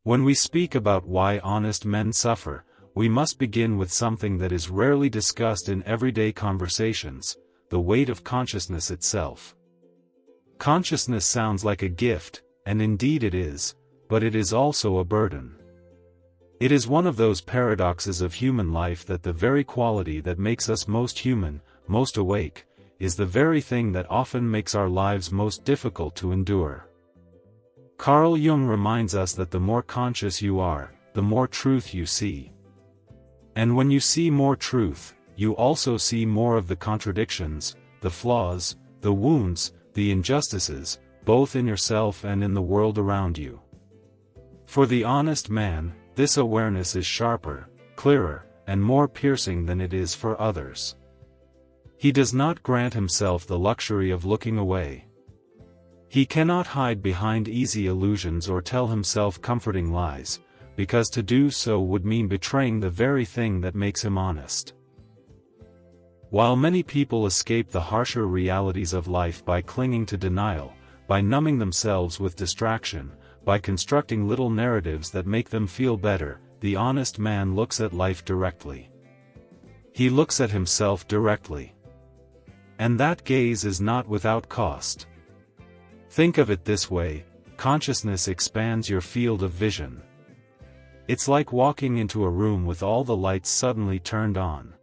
When we speak about why honest men suffer, we must begin with something that is rarely discussed in everyday conversations: the weight of consciousness itself. Consciousness sounds like a gift, and indeed it is, but it is also a burden. It is one of those paradoxes of human life that the very quality that makes us most human, most awake, is the very thing that often makes our lives most difficult to endure. Carl Jung reminds us that the more conscious you are, the more truth you see. And when you see more truth, you also see more of the contradictions, the flaws, the wounds, the injustices, both in yourself and in the world around you. For the honest man, this awareness is sharper, clearer, and more piercing than it is for others. He does not grant himself the luxury of looking away. He cannot hide behind easy illusions or tell himself comforting lies, because to do so would mean betraying the very thing that makes him honest. While many people escape the harsher realities of life by clinging to denial, by numbing themselves with distraction, by constructing little narratives that make them feel better, the honest man looks at life directly. He looks at himself directly. And that gaze is not without cost. Think of it this way: consciousness expands your field of vision. It's like walking into a room with all the lights suddenly turned on.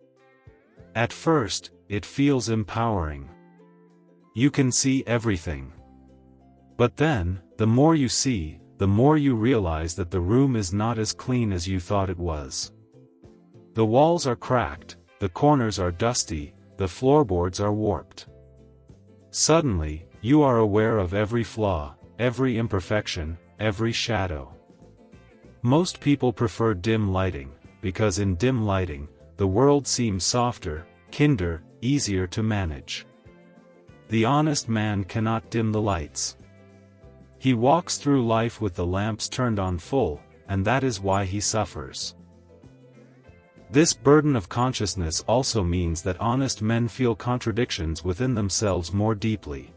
At first, it feels empowering. You can see everything. But then, the more you see, the more you realize that the room is not as clean as you thought it was. The walls are cracked, the corners are dusty, the floorboards are warped. Suddenly, you are aware of every flaw, every imperfection, every shadow. Most people prefer dim lighting, because in dim lighting, the world seems softer, kinder, easier to manage. The honest man cannot dim the lights. He walks through life with the lamps turned on full, and that is why he suffers. This burden of consciousness also means that honest men feel contradictions within themselves more deeply.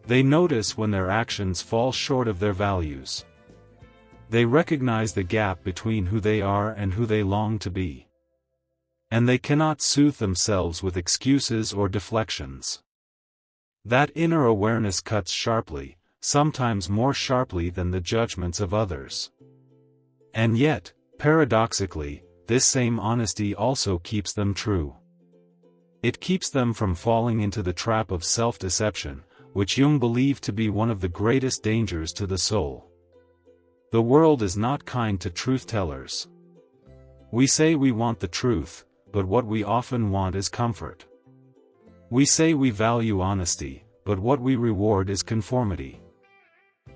They notice when their actions fall short of their values. They recognize the gap between who they are and who they long to be. And they cannot soothe themselves with excuses or deflections. That inner awareness cuts sharply, sometimes more sharply than the judgments of others. And yet, paradoxically, this same honesty also keeps them true. It keeps them from falling into the trap of self-deception, which Jung believed to be one of the greatest dangers to the soul. The world is not kind to truth-tellers. We say we want the truth, but what we often want is comfort. We say we value honesty, but what we reward is conformity.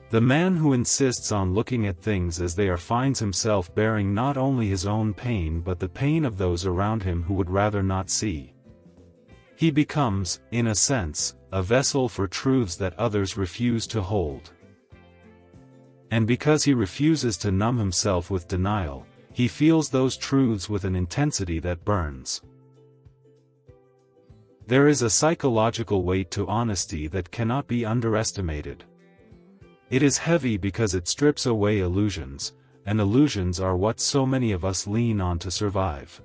The man who insists on looking at things as they are finds himself bearing not only his own pain but the pain of those around him who would rather not see. He becomes, in a sense, a vessel for truths that others refuse to hold. And because he refuses to numb himself with denial, he feels those truths with an intensity that burns. There is a psychological weight to honesty that cannot be underestimated. It is heavy because it strips away illusions, and illusions are what so many of us lean on to survive.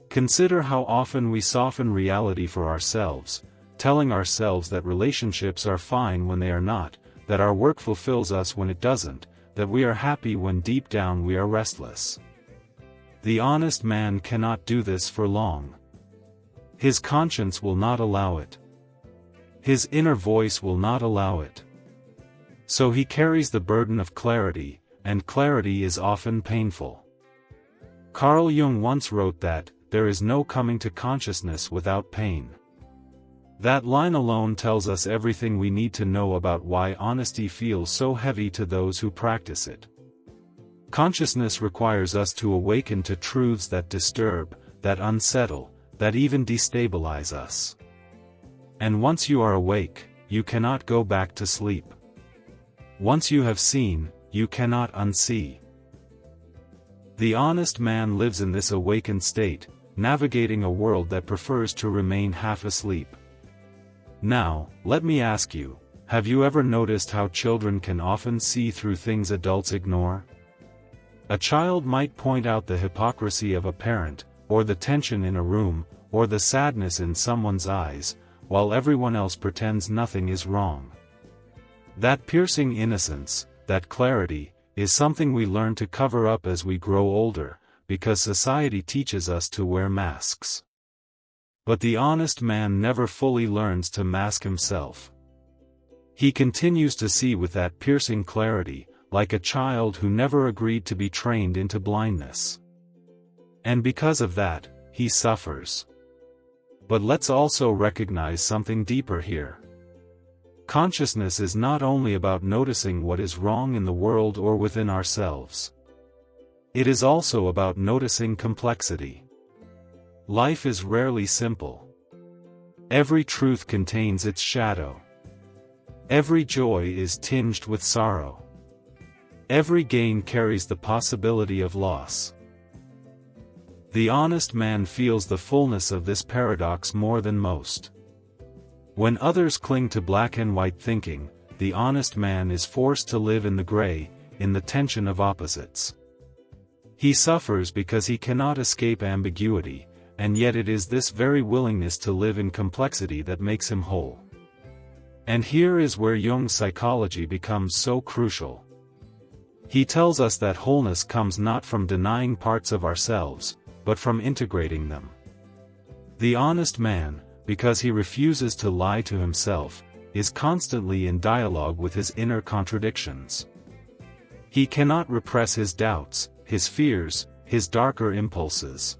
Consider how often we soften reality for ourselves, telling ourselves that relationships are fine when they are not, that our work fulfills us when it doesn't, that we are happy when deep down we are restless. The honest man cannot do this for long. His conscience will not allow it. His inner voice will not allow it. So he carries the burden of clarity, and clarity is often painful. Carl Jung once wrote that, "There is no coming to consciousness without pain." That line alone tells us everything we need to know about why honesty feels so heavy to those who practice it. Consciousness requires us to awaken to truths that disturb, that unsettle, that even destabilize us. And once you are awake, you cannot go back to sleep. Once you have seen, you cannot unsee. The honest man lives in this awakened state, navigating a world that prefers to remain half asleep. Now, let me ask you, have you ever noticed how children can often see through things adults ignore? A child might point out the hypocrisy of a parent, or the tension in a room, or the sadness in someone's eyes, while everyone else pretends nothing is wrong. That piercing innocence, that clarity, is something we learn to cover up as we grow older, because society teaches us to wear masks. But the honest man never fully learns to mask himself. He continues to see with that piercing clarity, like a child who never agreed to be trained into blindness. And because of that, he suffers. But let's also recognize something deeper here. Consciousness is not only about noticing what is wrong in the world or within ourselves. It is also about noticing complexity. Life is rarely simple. Every truth contains its shadow. Every joy is tinged with sorrow. Every gain carries the possibility of loss. The honest man feels the fullness of this paradox more than most. When others cling to black and white thinking, the honest man is forced to live in the gray, in the tension of opposites. He suffers because he cannot escape ambiguity, and yet it is this very willingness to live in complexity that makes him whole. And here is where Jung's psychology becomes so crucial. He tells us that wholeness comes not from denying parts of ourselves, but from integrating them. The honest man, because he refuses to lie to himself, is constantly in dialogue with his inner contradictions. He cannot repress his doubts, his fears, his darker impulses.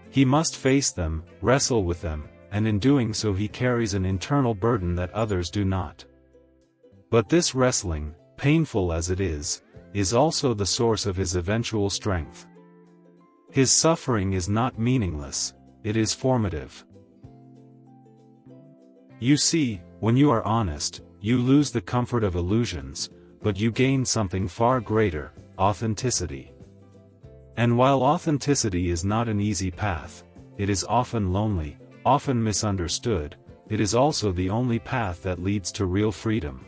He must face them, wrestle with them, and in doing so he carries an internal burden that others do not. But this wrestling, painful as it is also the source of his eventual strength. His suffering is not meaningless, it is formative. You see, when you are honest, you lose the comfort of illusions, but you gain something far greater, authenticity. And while authenticity is not an easy path, it is often lonely, often misunderstood, it is also the only path that leads to real freedom.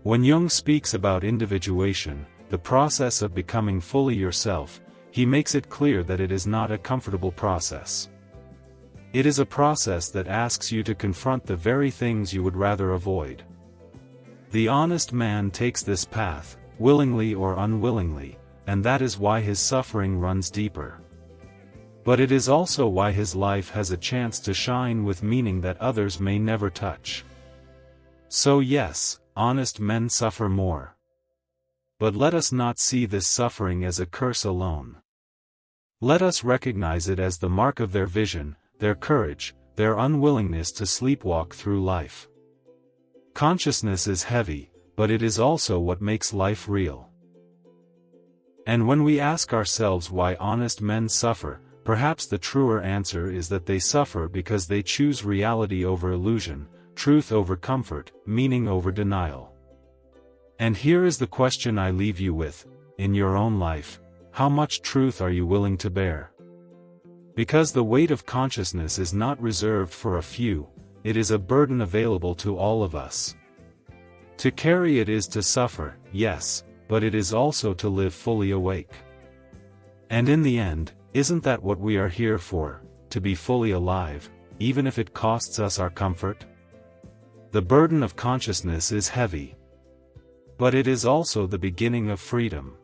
When Jung speaks about individuation, the process of becoming fully yourself, he makes it clear that it is not a comfortable process. It is a process that asks you to confront the very things you would rather avoid. The honest man takes this path, willingly or unwillingly, and that is why his suffering runs deeper. But it is also why his life has a chance to shine with meaning that others may never touch. So yes, honest men suffer more. But let us not see this suffering as a curse alone. Let us recognize it as the mark of their vision, their courage, their unwillingness to sleepwalk through life. Consciousness is heavy, but it is also what makes life real. And when we ask ourselves why honest men suffer, perhaps the truer answer is that they suffer because they choose reality over illusion, truth over comfort, meaning over denial. And here is the question I leave you with: in your own life, how much truth are you willing to bear? Because the weight of consciousness is not reserved for a few, it is a burden available to all of us. To carry it is to suffer, yes, but it is also to live fully awake. And in the end, isn't that what we are here for, to be fully alive, even if it costs us our comfort? The burden of consciousness is heavy. But it is also the beginning of freedom.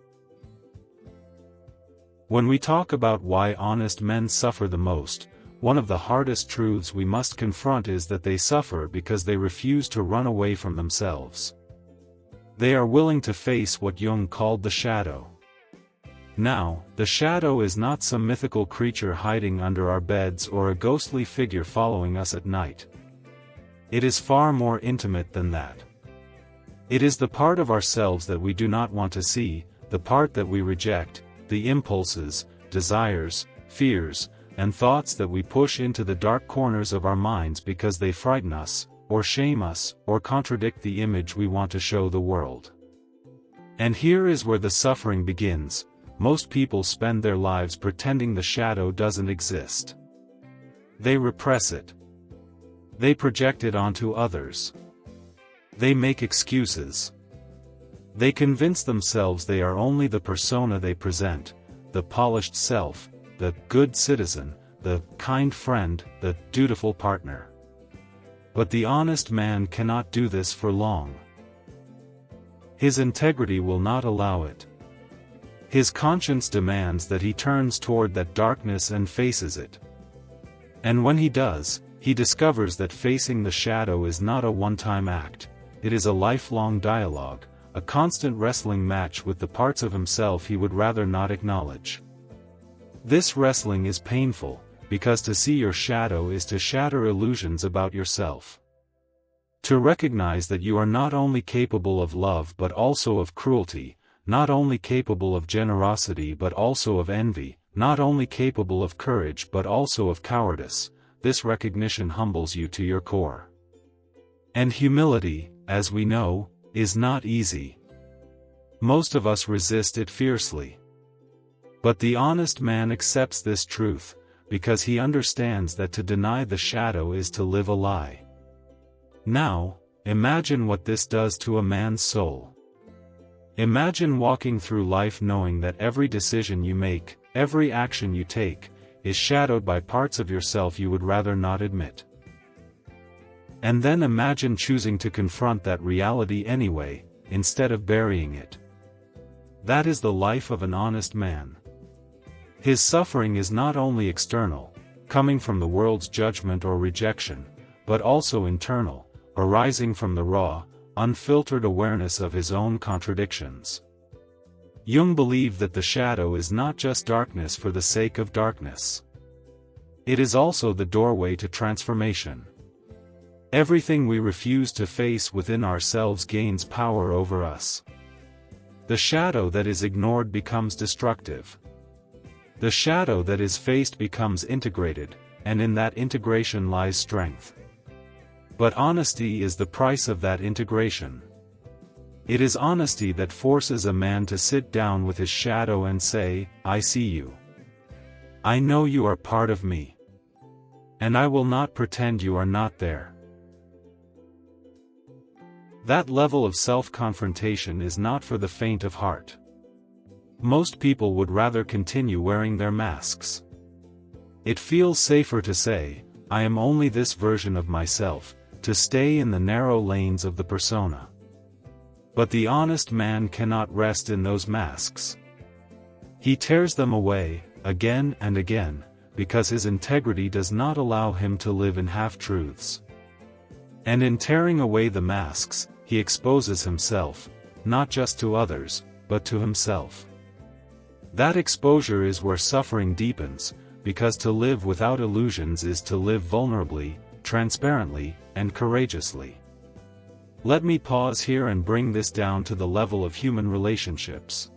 When we talk about why honest men suffer the most, one of the hardest truths we must confront is that they suffer because they refuse to run away from themselves. They are willing to face what Jung called the shadow. Now, the shadow is not some mythical creature hiding under our beds or a ghostly figure following us at night. It is far more intimate than that. It is the part of ourselves that we do not want to see, the part that we reject, the impulses, desires, fears, and thoughts that we push into the dark corners of our minds because they frighten us, or shame us, or contradict the image we want to show the world. And here is where the suffering begins. Most people spend their lives pretending the shadow doesn't exist. They repress it. They project it onto others. They make excuses. They convince themselves they are only the persona they present, the polished self, the good citizen, the kind friend, the dutiful partner. But the honest man cannot do this for long. His integrity will not allow it. His conscience demands that he turns toward that darkness and faces it. And when he does, he discovers that facing the shadow is not a one-time act, it is a lifelong dialogue, a constant wrestling match with the parts of himself he would rather not acknowledge. This wrestling is painful, because to see your shadow is to shatter illusions about yourself. To recognize that you are not only capable of love but also of cruelty, not only capable of generosity but also of envy, not only capable of courage but also of cowardice, this recognition humbles you to your core. And humility, as we know, is not easy. Most of us resist it fiercely. But the honest man accepts this truth, because he understands that to deny the shadow is to live a lie. Now, imagine what this does to a man's soul. Imagine walking through life knowing that every decision you make, every action you take, is shadowed by parts of yourself you would rather not admit. And then imagine choosing to confront that reality anyway, instead of burying it. That is the life of an honest man. His suffering is not only external, coming from the world's judgment or rejection, but also internal, arising from the raw, unfiltered awareness of his own contradictions. Jung believed that the shadow is not just darkness for the sake of darkness. It is also the doorway to transformation. Everything we refuse to face within ourselves gains power over us. The shadow that is ignored becomes destructive. The shadow that is faced becomes integrated, and in that integration lies strength. But honesty is the price of that integration. It is honesty that forces a man to sit down with his shadow and say, "I see you. I know you are part of me. And I will not pretend you are not there." That level of self-confrontation is not for the faint of heart. Most people would rather continue wearing their masks. It feels safer to say, "I am only this version of myself," to stay in the narrow lanes of the persona. But the honest man cannot rest in those masks. He tears them away, again and again, because his integrity does not allow him to live in half-truths. And in tearing away the masks, he exposes himself, not just to others, but to himself. That exposure is where suffering deepens, because to live without illusions is to live vulnerably, transparently, and courageously. Let me pause here and bring this down to the level of human relationships.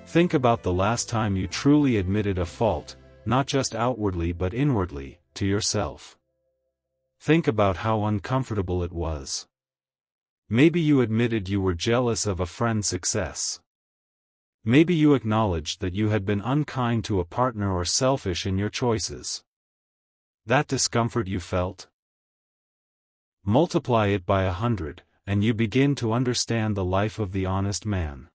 Think about the last time you truly admitted a fault, not just outwardly but inwardly, to yourself. Think about how uncomfortable it was. Maybe you admitted you were jealous of a friend's success. Maybe you acknowledged that you had been unkind to a partner or selfish in your choices. That discomfort you felt? Multiply it by 100, and you begin to understand the life of the honest man.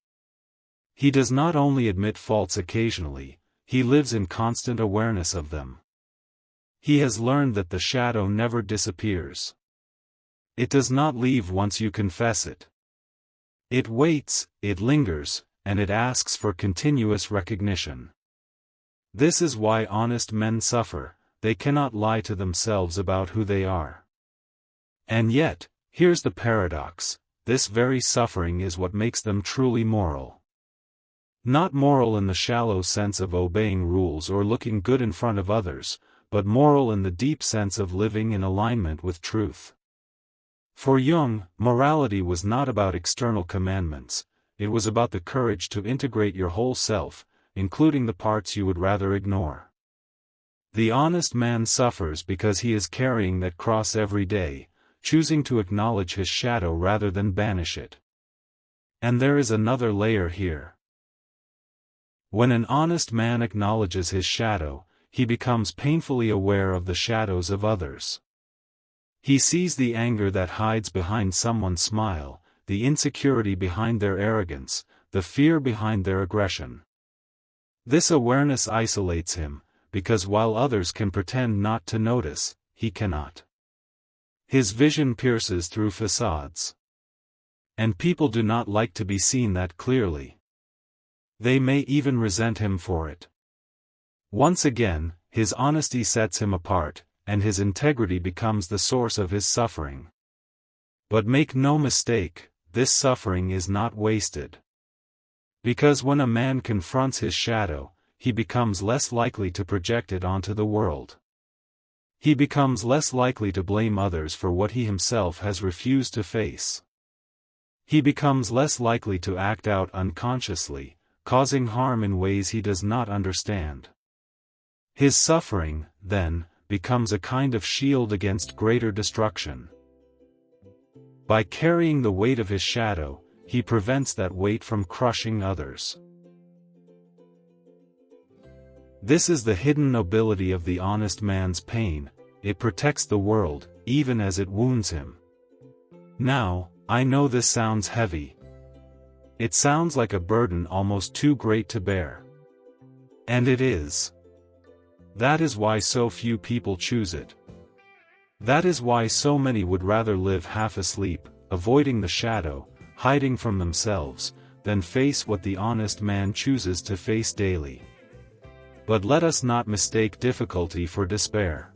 He does not only admit faults occasionally, he lives in constant awareness of them. He has learned that the shadow never disappears. It does not leave once you confess it. It waits, it lingers, and it asks for continuous recognition. This is why honest men suffer, they cannot lie to themselves about who they are. And yet, here's the paradox, this very suffering is what makes them truly moral. Not moral in the shallow sense of obeying rules or looking good in front of others, but moral in the deep sense of living in alignment with truth. For Jung, morality was not about external commandments, it was about the courage to integrate your whole self, including the parts you would rather ignore. The honest man suffers because he is carrying that cross every day, choosing to acknowledge his shadow rather than banish it. And there is another layer here. When an honest man acknowledges his shadow, he becomes painfully aware of the shadows of others. He sees the anger that hides behind someone's smile, the insecurity behind their arrogance, the fear behind their aggression. This awareness isolates him, because while others can pretend not to notice, he cannot. His vision pierces through facades. And people do not like to be seen that clearly. They may even resent him for it. Once again, his honesty sets him apart, and his integrity becomes the source of his suffering. But make no mistake, this suffering is not wasted. Because when a man confronts his shadow, he becomes less likely to project it onto the world. He becomes less likely to blame others for what he himself has refused to face. He becomes less likely to act out unconsciously, causing harm in ways he does not understand. His suffering, then, becomes a kind of shield against greater destruction. By carrying the weight of his shadow, he prevents that weight from crushing others. This is the hidden nobility of the honest man's pain. It protects the world, even as it wounds him. Now, I know this sounds heavy. It sounds like a burden almost too great to bear. And it is. That is why so few people choose it. That is why so many would rather live half asleep, avoiding the shadow, hiding from themselves, than face what the honest man chooses to face daily. But let us not mistake difficulty for despair.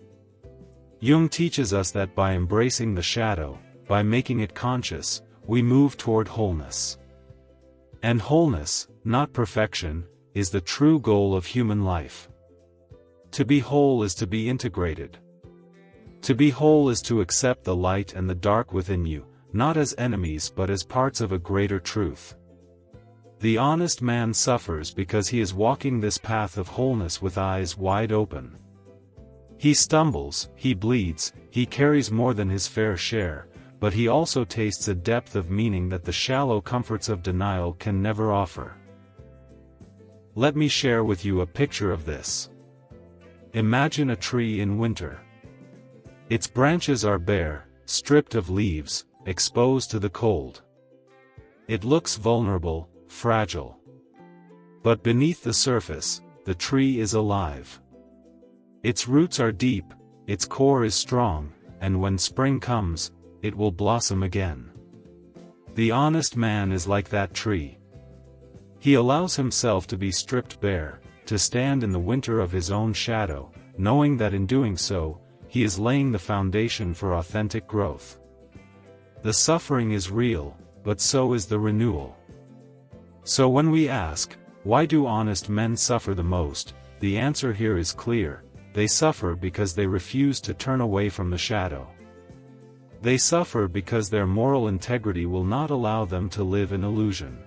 Jung teaches us that by embracing the shadow, by making it conscious, we move toward wholeness. And wholeness, not perfection, is the true goal of human life. To be whole is to be integrated. To be whole is to accept the light and the dark within you, not as enemies but as parts of a greater truth. The honest man suffers because he is walking this path of wholeness with eyes wide open. He stumbles, he bleeds, he carries more than his fair share, but he also tastes a depth of meaning that the shallow comforts of denial can never offer. Let me share with you a picture of this. Imagine a tree in winter. Its branches are bare, stripped of leaves, exposed to the cold. It looks vulnerable, fragile. But beneath the surface, the tree is alive. Its roots are deep, its core is strong, and when spring comes, it will blossom again. The honest man is like that tree. He allows himself to be stripped bare, to stand in the winter of his own shadow, knowing that in doing so, he is laying the foundation for authentic growth. The suffering is real, but so is the renewal. So when we ask, why do honest men suffer the most, the answer here is clear: they suffer because they refuse to turn away from the shadow. They suffer because their moral integrity will not allow them to live in illusion.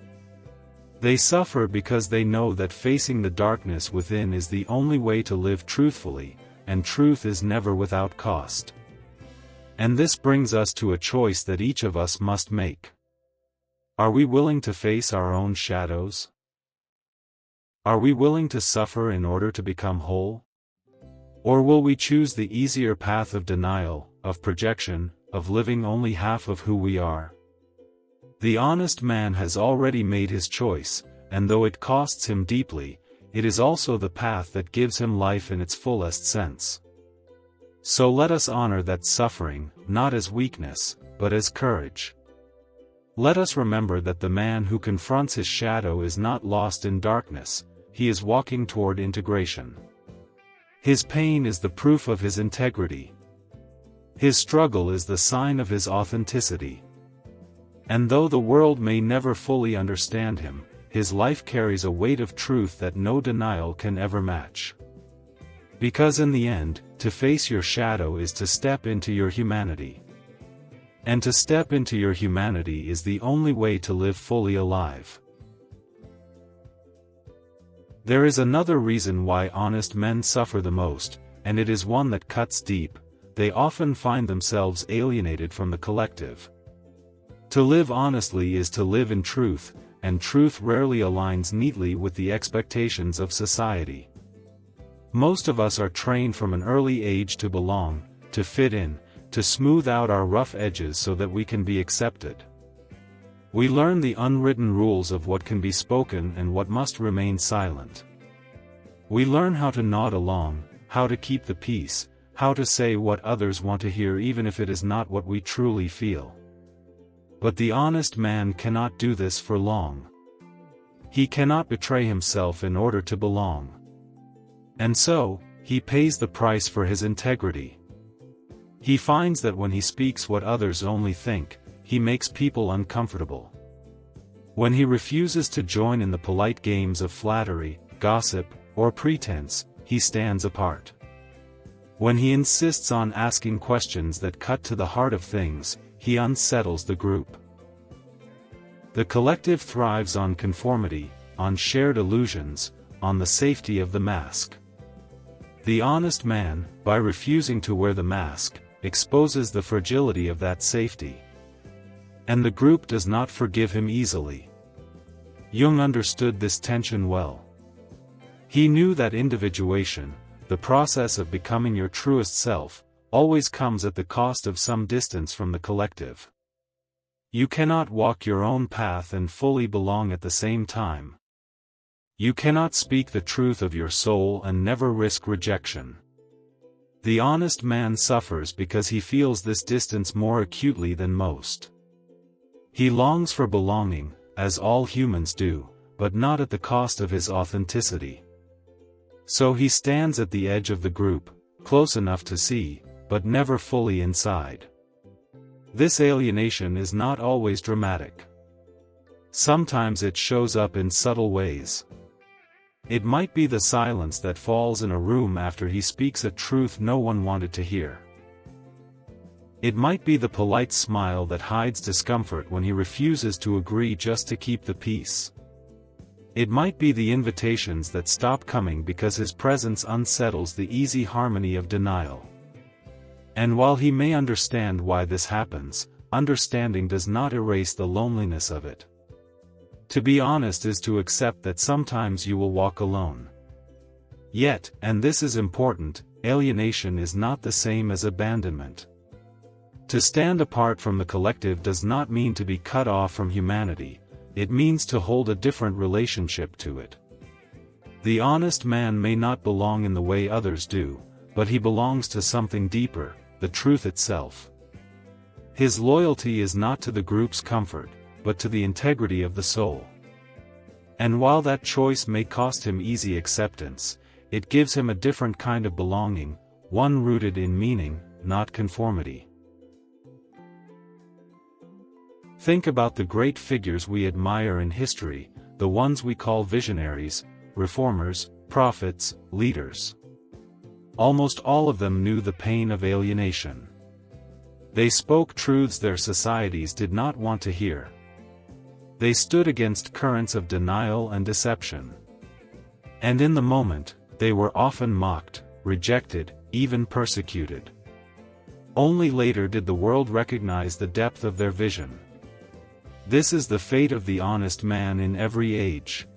They suffer because they know that facing the darkness within is the only way to live truthfully, and truth is never without cost. And this brings us to a choice that each of us must make. Are we willing to face our own shadows? Are we willing to suffer in order to become whole? Or will we choose the easier path of denial, of projection, of living only half of who we are? The honest man has already made his choice, and though it costs him deeply, it is also the path that gives him life in its fullest sense. So let us honor that suffering, not as weakness, but as courage. Let us remember that the man who confronts his shadow is not lost in darkness, he is walking toward integration. His pain is the proof of his integrity. His struggle is the sign of his authenticity. And though the world may never fully understand him, his life carries a weight of truth that no denial can ever match. Because in the end, to face your shadow is to step into your humanity. And to step into your humanity is the only way to live fully alive. There is another reason why honest men suffer the most, and it is one that cuts deep: they often find themselves alienated from the collective. To live honestly is to live in truth, and truth rarely aligns neatly with the expectations of society. Most of us are trained from an early age to belong, to fit in, to smooth out our rough edges so that we can be accepted. We learn the unwritten rules of what can be spoken and what must remain silent. We learn how to nod along, how to keep the peace, how to say what others want to hear even if it is not what we truly feel. But the honest man cannot do this for long. He cannot betray himself in order to belong. And so, he pays the price for his integrity. He finds that when he speaks what others only think, he makes people uncomfortable. When he refuses to join in the polite games of flattery, gossip, or pretense, he stands apart. When he insists on asking questions that cut to the heart of things, he unsettles the group. The collective thrives on conformity, on shared illusions, on the safety of the mask. The honest man, by refusing to wear the mask, exposes the fragility of that safety. And the group does not forgive him easily. Jung understood this tension well. He knew that individuation, the process of becoming your truest self, always comes at the cost of some distance from the collective. You cannot walk your own path and fully belong at the same time. You cannot speak the truth of your soul and never risk rejection. The honest man suffers because he feels this distance more acutely than most. He longs for belonging, as all humans do, but not at the cost of his authenticity. So he stands at the edge of the group, close enough to see, but never fully inside. This alienation is not always dramatic. Sometimes it shows up in subtle ways. It might be the silence that falls in a room after he speaks a truth no one wanted to hear. It might be the polite smile that hides discomfort when he refuses to agree just to keep the peace. It might be the invitations that stop coming because his presence unsettles the easy harmony of denial. And while he may understand why this happens, understanding does not erase the loneliness of it. To be honest is to accept that sometimes you will walk alone. Yet, and this is important, alienation is not the same as abandonment. To stand apart from the collective does not mean to be cut off from humanity, it means to hold a different relationship to it. The honest man may not belong in the way others do, but he belongs to something deeper, the truth itself. His loyalty is not to the group's comfort, but to the integrity of the soul. And while that choice may cost him easy acceptance, it gives him a different kind of belonging, one rooted in meaning, not conformity. Think about the great figures we admire in history, the ones we call visionaries, reformers, prophets, leaders. Almost all of them knew the pain of alienation. They spoke truths their societies did not want to hear. They stood against currents of denial and deception. And in the moment, they were often mocked, rejected, even persecuted. Only later did the world recognize the depth of their vision. This is the fate of the honest man in every age.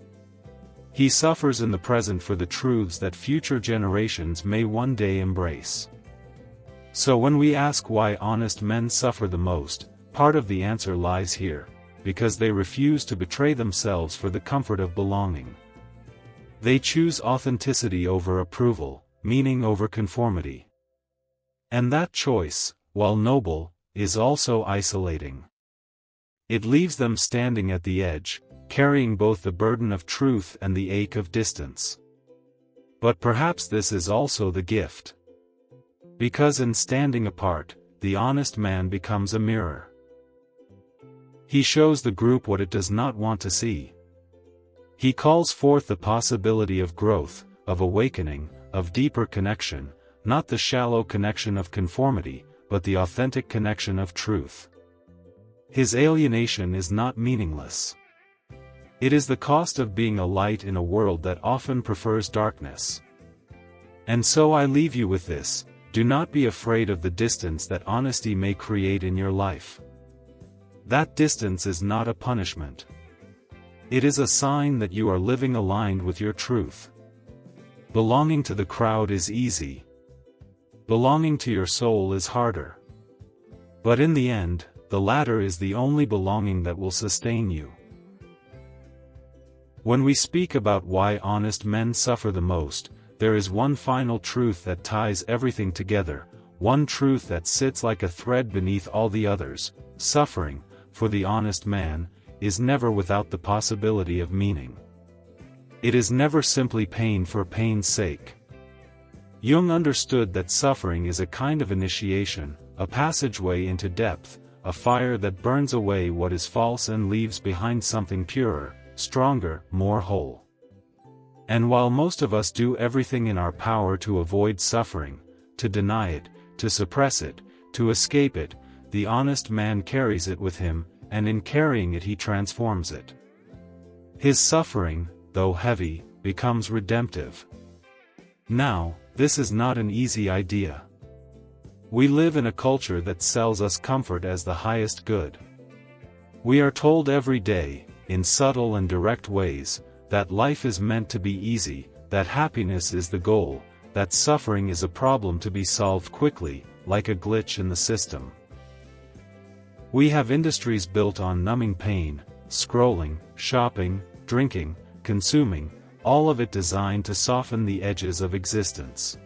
He suffers in the present for the truths that future generations may one day embrace. So when we ask why honest men suffer the most, part of the answer lies here, because they refuse to betray themselves for the comfort of belonging. They choose authenticity over approval, meaning over conformity. And that choice, while noble, is also isolating. It leaves them standing at the edge, carrying both the burden of truth and the ache of distance. But perhaps this is also the gift. Because in standing apart, the honest man becomes a mirror. He shows the group what it does not want to see. He calls forth the possibility of growth, of awakening, of deeper connection, not the shallow connection of conformity, but the authentic connection of truth. His alienation is not meaningless. It is the cost of being a light in a world that often prefers darkness. And so I leave you with this: do not be afraid of the distance that honesty may create in your life. That distance is not a punishment. It is a sign that you are living aligned with your truth. Belonging to the crowd is easy. Belonging to your soul is harder. But in the end, the latter is the only belonging that will sustain you. When we speak about why honest men suffer the most, there is one final truth that ties everything together, one truth that sits like a thread beneath all the others: suffering, for the honest man, is never without the possibility of meaning. It is never simply pain for pain's sake. Jung understood that suffering is a kind of initiation, a passageway into depth, a fire that burns away what is false and leaves behind something purer, stronger, more whole. And while most of us do everything in our power to avoid suffering, to deny it, to suppress it, to escape it, the honest man carries it with him, and in carrying it he transforms it. His suffering, though heavy, becomes redemptive. Now, this is not an easy idea. We live in a culture that sells us comfort as the highest good. We are told every day, in subtle and direct ways, that life is meant to be easy, that happiness is the goal, that suffering is a problem to be solved quickly, like a glitch in the system. We have industries built on numbing pain, scrolling, shopping, drinking, consuming, all of it designed to soften the edges of existence.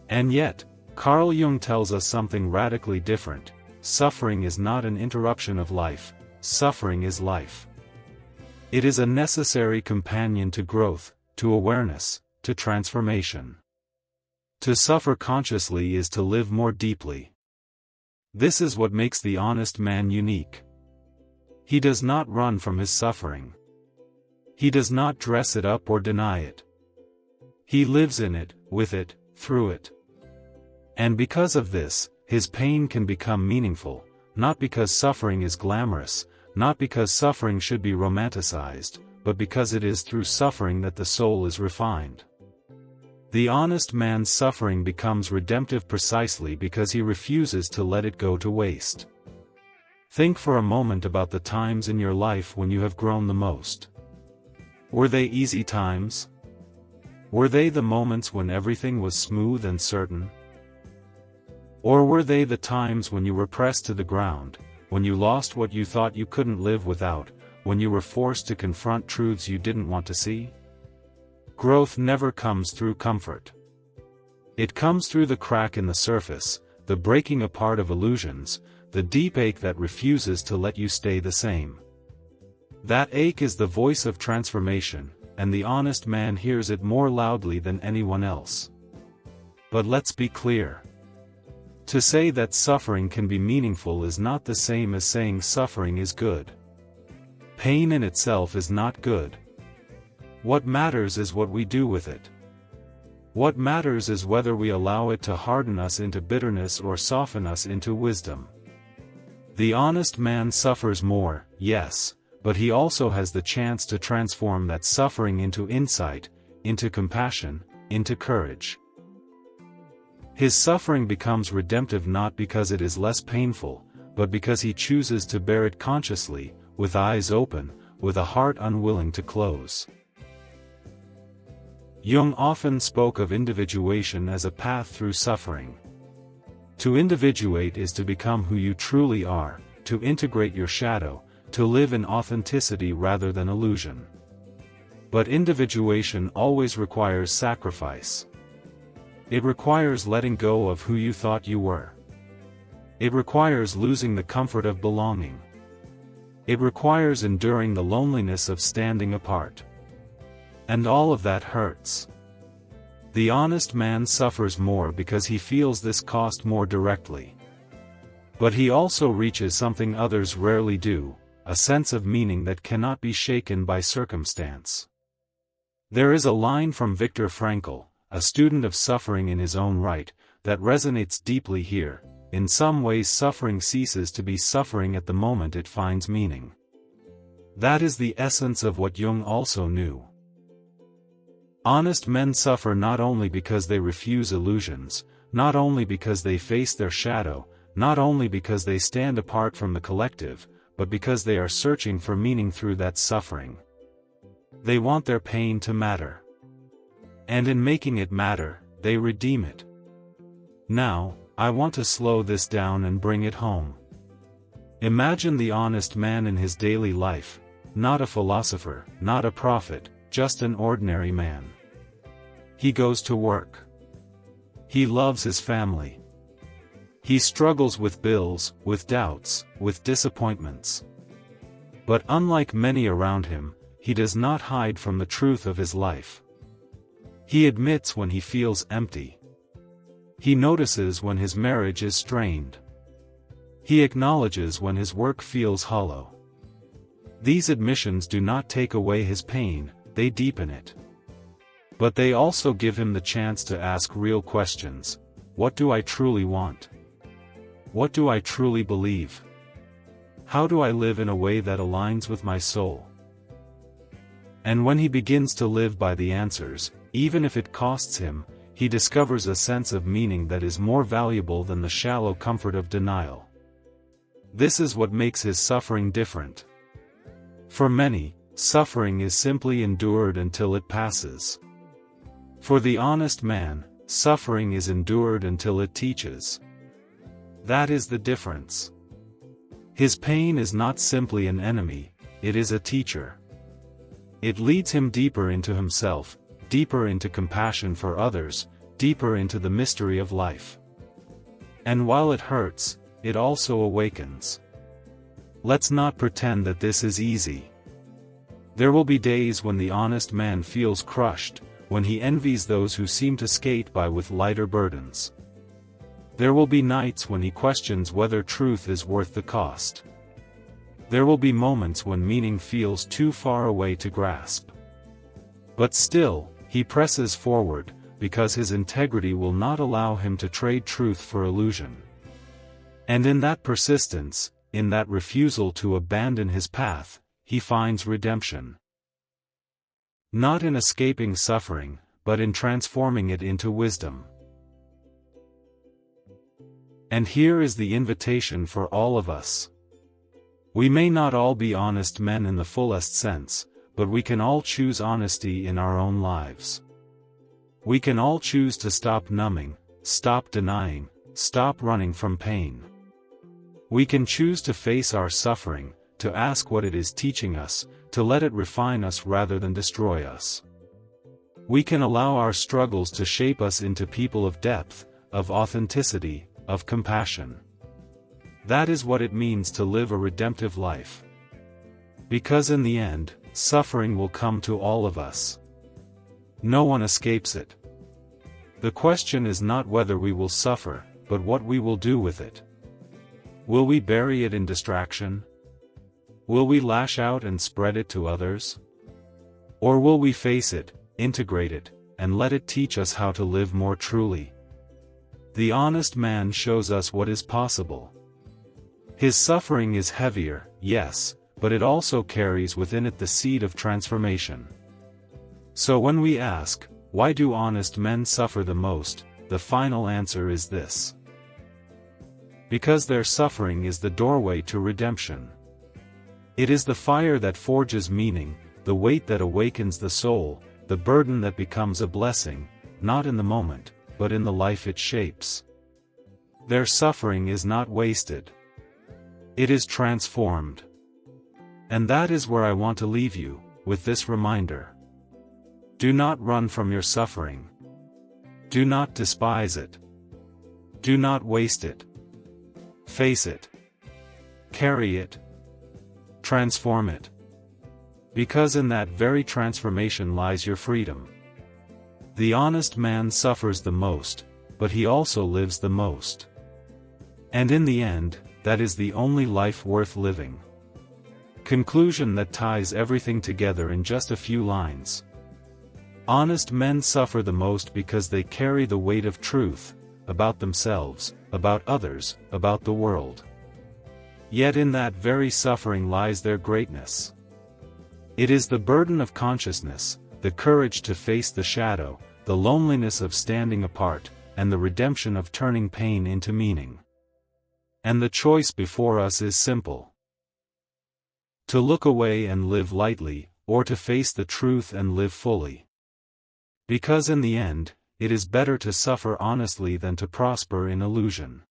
And yet, Carl Jung tells us something radically different: suffering is not an interruption of life, suffering is life. It is a necessary companion to growth, to awareness, to transformation. To suffer consciously is to live more deeply. This is what makes the honest man unique. He does not run from his suffering. He does not dress it up or deny it. He lives in it, with it, through it. And because of this, his pain can become meaningful, not because suffering is glamorous, not because suffering should be romanticized, but because it is through suffering that the soul is refined. The honest man's suffering becomes redemptive precisely because he refuses to let it go to waste. Think for a moment about the times in your life when you have grown the most. Were they easy times? Were they the moments when everything was smooth and certain? Or were they the times when you were pressed to the ground, when you lost what you thought you couldn't live without, when you were forced to confront truths you didn't want to see? Growth never comes through comfort. It comes through the crack in the surface, the breaking apart of illusions, the deep ache that refuses to let you stay the same. That ache is the voice of transformation, and the honest man hears it more loudly than anyone else. But let's be clear. To say that suffering can be meaningful is not the same as saying suffering is good. Pain in itself is not good. What matters is what we do with it. What matters is whether we allow it to harden us into bitterness or soften us into wisdom. The honest man suffers more, yes, but he also has the chance to transform that suffering into insight, into compassion, into courage. His suffering becomes redemptive not because it is less painful, but because he chooses to bear it consciously, with eyes open, with a heart unwilling to close. Jung often spoke of individuation as a path through suffering. To individuate is to become who you truly are, to integrate your shadow, to live in authenticity rather than illusion. But individuation always requires sacrifice. It requires letting go of who you thought you were. It requires losing the comfort of belonging. It requires enduring the loneliness of standing apart. And all of that hurts. The honest man suffers more because he feels this cost more directly. But he also reaches something others rarely do, a sense of meaning that cannot be shaken by circumstance. There is a line from Viktor Frankl, a student of suffering in his own right, that resonates deeply here: in some ways suffering ceases to be suffering at the moment it finds meaning. That is the essence of what Jung also knew. Honest men suffer not only because they refuse illusions, not only because they face their shadow, not only because they stand apart from the collective, but because they are searching for meaning through that suffering. They want their pain to matter. And in making it matter, they redeem it. Now, I want to slow this down and bring it home. Imagine the honest man in his daily life, not a philosopher, not a prophet, just an ordinary man. He goes to work. He loves his family. He struggles with bills, with doubts, with disappointments. But unlike many around him, he does not hide from the truth of his life. He admits when he feels empty. He notices when his marriage is strained. He acknowledges when his work feels hollow. These admissions do not take away his pain, they deepen it. But they also give him the chance to ask real questions. What do I truly want? What do I truly believe? How do I live in a way that aligns with my soul? And when he begins to live by the answers, even if it costs him, he discovers a sense of meaning that is more valuable than the shallow comfort of denial. This is what makes his suffering different. For many, suffering is simply endured until it passes. For the honest man, suffering is endured until it teaches. That is the difference. His pain is not simply an enemy, it is a teacher. It leads him deeper into himself, deeper into compassion for others, deeper into the mystery of life. And while it hurts, it also awakens. Let's not pretend that this is easy. There will be days when the honest man feels crushed, when he envies those who seem to skate by with lighter burdens. There will be nights when he questions whether truth is worth the cost. There will be moments when meaning feels too far away to grasp. But still, he presses forward, because his integrity will not allow him to trade truth for illusion. And in that persistence, in that refusal to abandon his path, he finds redemption. Not in escaping suffering, but in transforming it into wisdom. And here is the invitation for all of us. We may not all be honest men in the fullest sense, but we can all choose honesty in our own lives. We can all choose to stop numbing, stop denying, stop running from pain. We can choose to face our suffering, to ask what it is teaching us, to let it refine us rather than destroy us. We can allow our struggles to shape us into people of depth, of authenticity, of compassion. That is what it means to live a redemptive life. Because in the end, suffering will come to all of us. No one escapes it. The question is not whether we will suffer, but what we will do with it. Will we bury it in distraction? Will we lash out and spread it to others? Or will we face it, integrate it, and let it teach us how to live more truly? The honest man shows us what is possible. His suffering is heavier, yes, but it also carries within it the seed of transformation. So when we ask, why do honest men suffer the most, the final answer is this. Because their suffering is the doorway to redemption. It is the fire that forges meaning, the weight that awakens the soul, the burden that becomes a blessing, not in the moment, but in the life it shapes. Their suffering is not wasted. It is transformed. And that is where I want to leave you, with this reminder. Do not run from your suffering. Do not despise it. Do not waste it. Face it. Carry it. Transform it. Because in that very transformation lies your freedom. The honest man suffers the most, but he also lives the most. And in the end, that is the only life worth living. Conclusion that ties everything together in just a few lines. Honest men suffer the most because they carry the weight of truth, about themselves, about others, about the world. Yet in that very suffering lies their greatness. It is the burden of consciousness, the courage to face the shadow, the loneliness of standing apart, and the redemption of turning pain into meaning. And the choice before us is simple. To look away and live lightly, or to face the truth and live fully. Because in the end, it is better to suffer honestly than to prosper in illusion.